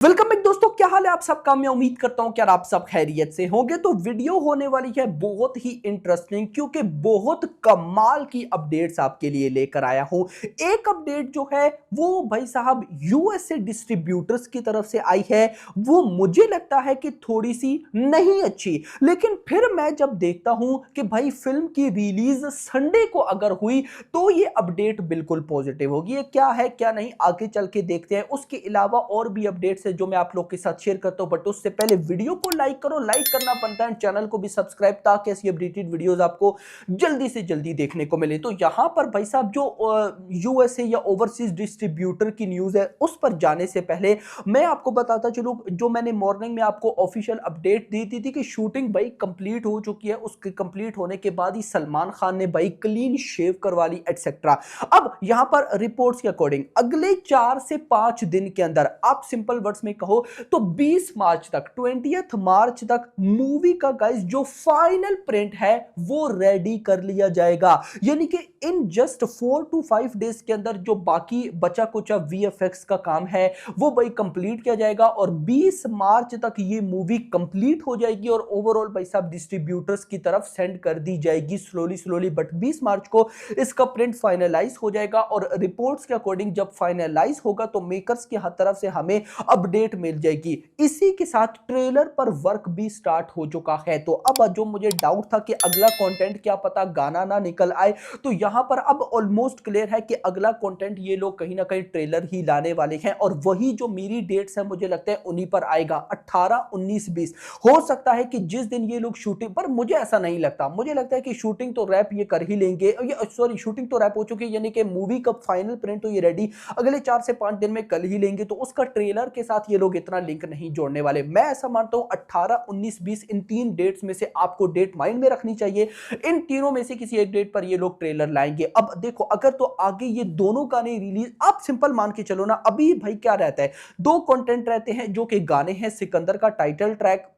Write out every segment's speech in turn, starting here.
Welcome back दोस्तों, क्या हाल है आप सबका। मैं उम्मीद करता हूं कि आप सब खैरियत से होंगे। तो वीडियो होने वाली है बहुत ही इंटरेस्टिंग, क्योंकि बहुत कमाल की अपडेट्स आपके लिए लेकर आया हूं। एक अपडेट जो है वो भाई साहब यूएसए डिस्ट्रीब्यूटर्स की तरफ से आई है। वो मुझे लगता है कि थोड़ी सी नहीं अच्छी, लेकिन फिर मैं जब देखता हूं कि भाई फिल्म की रिलीज संडे को अगर हुई तो ये अपडेट बिल्कुल पॉजिटिव होगी। ये क्या है क्या नहीं आगे चल के देखते हैं। उसके अलावा और भी अपडेट्स है जो मैं आप लोग के साथ शेयर करता हूं, बट उससे पहले वीडियो को लाइक करो। लाइक करना बनता है, चैनल को भी सब्सक्राइब, ताकि ऐसी अपडेटेड वीडियोस आपको जल्दी से जल्दी देखने को मिले। तो यहां पर भाई साहब जो यूएसए या ओवरसीज डिस्ट्रीब्यूटर की न्यूज है उस पर जाने से पहले मैं आपको बताता चलूं, जो मैंने मॉर्निंग में आपको ऑफिशियल अपडेट दी थी कि शूटिंग भाई कंप्लीट हो चुकी है। उसके कंप्लीट होने के बाद ही सलमान खान ने भाई क्लीन शेव करवा ली एटसेट्रा। अब यहां पर रिपोर्ट्स के अकॉर्डिंग अगले 4 से 5 दिन के अंदर, आप सिंपल वर्ड्स में कहो तो 20 मार्च तक, 20 मार्च तक मूवी का गाइस जो फाइनल प्रिंट है वो रेडी कर लिया जाएगा। यानी कि इन जस्ट 4 to 5 डेज के अंदर जो बाकी बचा कुचा वीएफएक्स का काम है वो भाई कंप्लीट किया जाएगा, और 20 मार्च तक ये मूवी कंप्लीट हो जाएगी और ओवरऑल भाई साहब डिस्ट्रीब्यूटर्स की तरफ सेंड कर दी जाएगी स्लोली स्लोली। बट 20 मार्च को इसका प्रिंट फाइनलाइज हो जाएगा, और रिपोर्ट्स के अकॉर्डिंग जब फाइनलाइज होगा तो मेकर्स की तरफ से हमें अपडेट मिल जाएगी। इसी के साथ ट्रेलर पर वर्क भी स्टार्ट हो चुका है। तो अब जो मुझे डाउट था कि अगला कंटेंट क्या पता गाना ना निकल आए, तो यहां पर अब ऑलमोस्ट क्लियर है कि अगला कंटेंट ये लोग कहीं ना कहीं ट्रेलर ही लाने वाले हैं, और वही जो मेरी डेट्स है मुझे लगता है उन्हीं पर आएगा। 18, 19, 20 हो सकता है कि जिस दिन ये लोग शूटिंग पर, मुझे ऐसा नहीं लगता। मुझे लगता है कि शूटिंग तो रैप ये कर ही लेंगे, सॉरी शूटिंग तो रैप हो चुकी है, यानी कि मूवी का फाइनल प्रिंट तो ये रेडी अगले 4 से 5 दिन में कर ही लेंगे। तो उसका ट्रेलर के साथ ये लोग इतना लिंक नहीं जोड़ने वाले। मैं ऐसा मानता हूं 18, 19, 20 इन 3 डेट्स में से आपको डेट माइंड में रखनी चाहिए। इन तीनों में से किसी एक डेट पर ये लोग ट्रेलर लाएंगे। अब देखो, अगर तो आगे ये दोनों गाने रिलीज, आप सिंपल मान के चलो ना, अभी भाई क्या रहता है, 2 कंटेंट रहते हैं जो कि गाने हैं, सिकंदर का टाइटल ट्रैक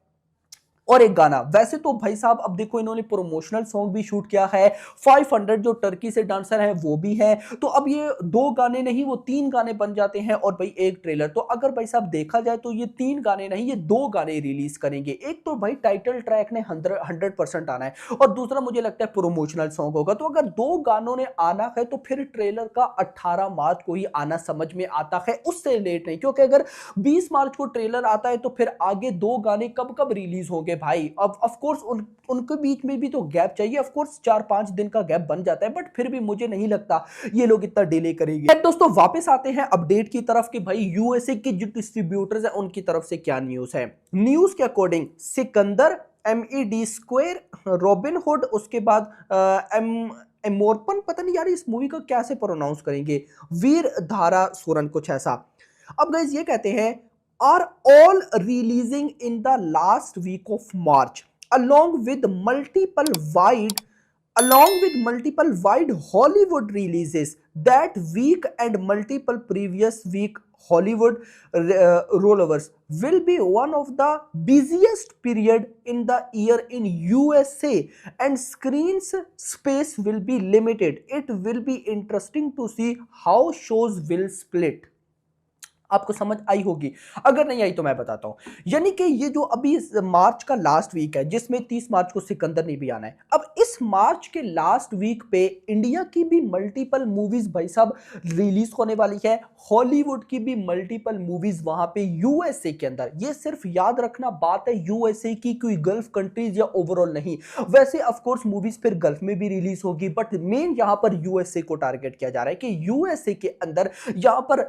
और एक गाना। वैसे तो भाई साहब अब देखो इन्होंने प्रोमोशनल सॉन्ग भी शूट किया है, 500 जो टर्की से डांसर है वो भी है। तो अब ये 2 गाने नहीं वो 3 गाने बन जाते हैं, और भाई एक ट्रेलर। तो अगर भाई साहब देखा जाए तो ये 3 गाने नहीं, ये 2 गाने रिलीज करेंगे। एक तो भाई टाइटल ट्रैक ने 100% आना है, और दूसरा मुझे लगता है प्रोमोशनल सॉन्ग होगा। तो अगर 2 गानों ने आना है तो फिर ट्रेलर का 18 मार्च को ही आना समझ में आता है, उससे लेट नहीं। क्योंकि अगर 20 मार्च को ट्रेलर आता है तो फिर आगे 2 गाने कब कब रिलीज होंगे भाई। अब ऑफ कोर्स उनके बीच में भी तो गैप चाहिए। ऑफ कोर्स 4-5 दिन का गैप बन जाता है, बट फिर भी मुझे नहीं लगता ये लोग इतना डिले करेंगे। दोस्तों वापस आते हैं अपडेट की तरफ कि भाई यूएसए के जो डिस्ट्रीब्यूटर्स हैं उनकी तरफ से क्या न्यूज है। न्यूज के according Sikandar, MED square, robin hood, उसके बाद एमोरपन, पता नहीं यार इस मूवी का कैसे प्रोनाउंस करेंगे, वीर धारा सुरन, कुछ ऐसा। अब गाइस ये कहते हैं are all releasing in the last week of March, along with multiple wide Hollywood releases that week, and multiple previous week Hollywood rollovers will be one of the busiest period in the year in USA, and screens space will be limited. It will be interesting to see how shows will split. आपको समझ आई होगी, अगर नहीं आई तो मैं बताता हूं। यानी कि ये जो अभी मार्च का लास्ट वीक है, जिसमें 30 मार्च को सिकंदर ने भी आना है, अब इस मार्च के लास्ट वीक पे इंडिया की भी मल्टीपल मूवीज भाई साहब रिलीज होने वाली है। हॉलीवुड की भी मल्टीपल मूवीज वहां पे यूएसए के अंदर। ये सिर्फ याद रखना बात है यूएसए की, कोई गल्फ कंट्रीज या ओवरऑल नहीं। वैसे ऑफ कोर्स मूवीज फिर गल्फ में भी रिलीज होगी, बट मेन यहां पर यूएसए को टारगेट किया जा रहा है कि यूएसए के अंदर यहां पर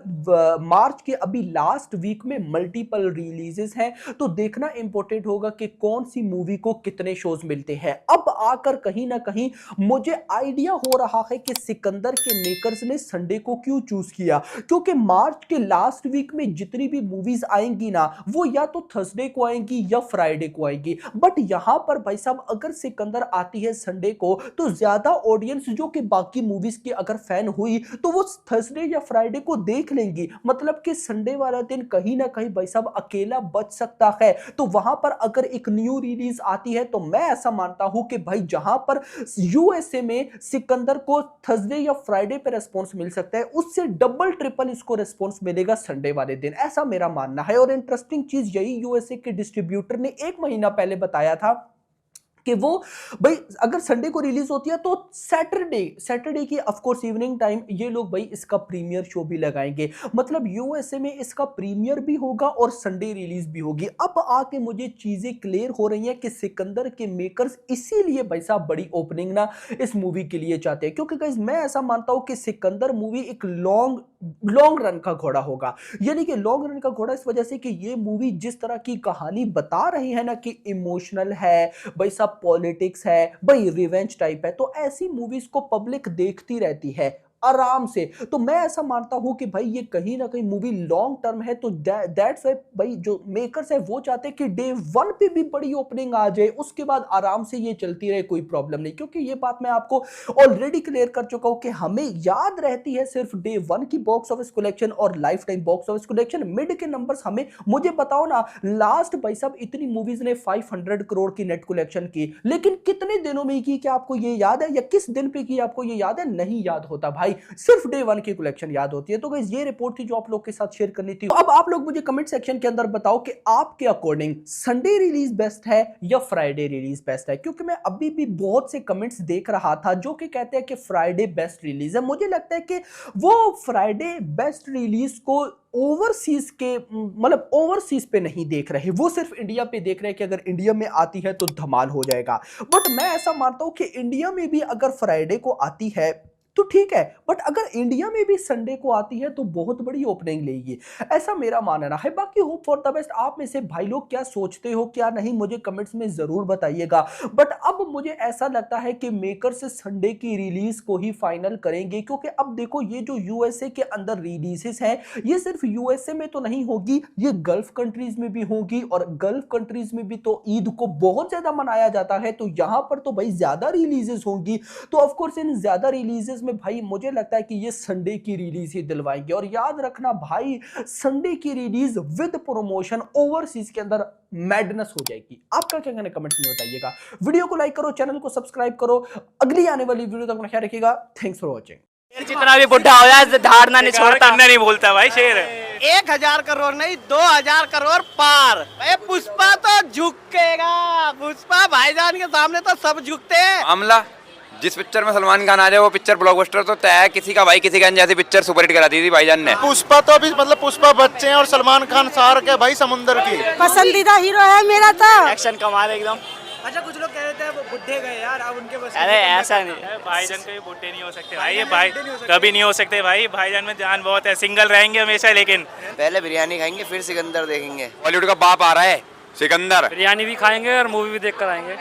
मार्च के अभी लास्ट वीक में मल्टीपल रिलीजेस हैं। तो देखना इंपॉर्टेंट होगा कि कौन सी मूवी को कितने शोज मिलते हैं। अब आकर कहीं ना कहीं मुझे आइडिया हो रहा है कि सिकंदर के मेकर्स ने संडे को क्यों चूज किया, क्योंकि मार्च के लास्ट वीक में जितनी भी मूवीज आएंगी ना, वो या तो थर्सडे को आएंगी या फ्राइडे को आएंगी। बट यहां पर भाई साहब अगर सिकंदर आती है संडे को, तो ज्यादा ऑडियंस जो कि बाकी मूवीज की अगर फैन हुई तो वो थर्सडे या फ्राइडे को देख लेंगी। मतलब कि संडे वाला दिन कहीं ना कहीं भाई साहब अकेला बच सकता है। तो वहां पर अगर एक न्यू रिलीज आती है तो मैं ऐसा मानता हूं कि भाई जहां पर यूएसए में सिकंदर को थर्सडे या फ्राइडे पे रेस्पॉन्स मिल सकता है, उससे डबल ट्रिपल इसको रेस्पॉन्स मिलेगा संडे वाले दिन, ऐसा मेरा मानना है। और इंटरेस्टिंग चीज यही यूएसए के डिस्ट्रीब्यूटर ने 1 महीना पहले बताया था कि वो भाई अगर संडे को रिलीज होती है तो सैटरडे की ऑफ कोर्स इवनिंग टाइम ये लोग भाई इसका प्रीमियर शो भी लगाएंगे। मतलब यूएसए में इसका प्रीमियर भी होगा और संडे रिलीज भी होगी। अब आके मुझे चीजें क्लियर हो रही हैं कि सिकंदर के मेकर्स इसीलिए भाई साहब बड़ी ओपनिंग ना इस मूवी के लिए चाहते हैं, क्योंकि गाइस मैं ऐसा मानता हूं कि सिकंदर मूवी एक लॉन्ग रन का घोड़ा होगा। यानी कि लॉन्ग रन का घोड़ा इस वजह से कि ये मूवी जिस तरह की कहानी बता रही है ना कि इमोशनल है भाई साहब, पॉलिटिक्स है भाई, रिवेंज टाइप है, तो ऐसी मूवीज को पब्लिक देखती रहती है आराम से। तो मैं ऐसा मानता हूं कि भाई ये कहीं ना कहीं मूवी लॉन्ग टर्म है, तो दैट्स व्हाई भाई जो मेकर्स है वो चाहते हैं कि डे 1 पे भी बड़ी ओपनिंग आ जाए, उसके बाद आराम से ये चलती रहे, कोई प्रॉब्लम नहीं। क्योंकि ये बात मैं आपको ऑलरेडी क्लियर कर चुका हूं कि हमें याद रहती है सिर्फ डे 1 की बॉक्स ऑफिस कलेक्शन और life time box office collection, mid के नंबर्स हमें, मुझे बताओ ना लास्ट भाई साहब इतनी मूवीज ने 500 करोड़ की नेट कलेक्शन की, लेकिन कितने दिनों में की, क्या आपको ये याद है? या किस दिन पे की, आपको ये याद है? नहीं याद होता भाई, सिर्फ डे 1 की कलेक्शन याद होती है। तो गाइस ये रिपोर्ट थी जो आप लोग के साथ शेयर करनी थी। तो अब आप लोग मुझे कमेंट सेक्शन के अंदर बताओ कि आपके अकॉर्डिंग संडे रिलीज बेस्ट है या फ्राइडे रिलीज बेस्ट है, क्योंकि मैं अभी भी बहुत से कमेंट्स देख रहा था जो कि कहते हैं कि फ्राइडे बेस्ट रिलीज है। मुझे लगता है कि वो फ्राइडे बेस्ट रिलीज को ओवरसीज के मतलब ओवरसीज पे नहीं देख रहे, वो सिर्फ इंडिया पे देख रहे हैं कि अगर इंडिया में आती है तो धमाल हो जाएगा। बट मैं ऐसा मानता हूं कि इंडिया में भी अगर फ्राइडे को आती है तो ठीक है, बट अगर इंडिया में भी संडे को आती है तो बहुत बड़ी ओपनिंग लेगी, ऐसा मेरा मानना है। बाकी होप फॉर द बेस्ट। आप में से भाई लोग क्या सोचते हो क्या नहीं मुझे कमेंट्स में जरूर बताइएगा। बट अब मुझे ऐसा लगता है कि मेकर्स संडे की रिलीज को ही फाइनल करेंगे, क्योंकि अब देखो ये जो यूएसए के अंदर रिलीजेस हैं ये सिर्फ यूएसए में तो नहीं होगी, ये गल्फ कंट्रीज में भी होगी, और गल्फ कंट्रीज में भी तो ईद को बहुत ज्यादा मनाया जाता है, तो यहां पर तो भाई ज्यादा रिलीजेस होंगी। तो ऑफकोर्स इन ज्यादा रिलीजेस में भाई मुझे लगता है कि ये संडे की रिलीज ही दिलवाएंगे। और याद रखना भाई संडे की रिलीज विद प्रमोशन ओवरसीज के अंदर मैडनेस हो जाएगी। आपका क्या कहना कमेंट्स में बताइएगा। वीडियो को लाइक करो, चैनल को सब्सक्राइब करो। अगली आने वाली वीडियो तक अपना ख्याल रखिएगा। Thanks for watching. जितना भी बुढ़ा हो जाए धारना नहीं छोड़ता, नहीं बोलता भाई शेर। 1000 करोड़ नहीं 2000 करोड़ पार। भाई पुष्पा तो झुकेगा, पुष्पा भाईजान के सामने तो सब झुकते हैं। मामला जिस पिक्चर में सलमान खान आ जाए वो पिक्चर ब्लॉकबस्टर तो तय है। किसी का भाई किसी का जैसी पिक्चर सुपरहिट करा दी थी भाईजान ने। पुष्पा तो अभी मतलब पुष्पा बच्चे हैं और सलमान खान शाहरुख है भाई समुंदर की। पसंदीदा हीरो है मेरा तो। एक्शन कमाल एकदम। अच्छा कुछ लोग कह रहे थे वो बुढ़े गए यार, अब उनके बस। अरे ऐसा नहीं, भाईजान कभी बुढ़े नहीं हो सकते भाई, ये भाई कभी नहीं हो सकते भाई। भाईजान में जान बहुत है, सिंगल रहेंगे हमेशा। लेकिन पहले बिरयानी खाएंगे फिर सिकंदर देखेंगे। बॉलीवुड का बाप आ रहा है सिकंदर। बिरयानी भी खाएंगे और मूवी भी देख कर आएंगे।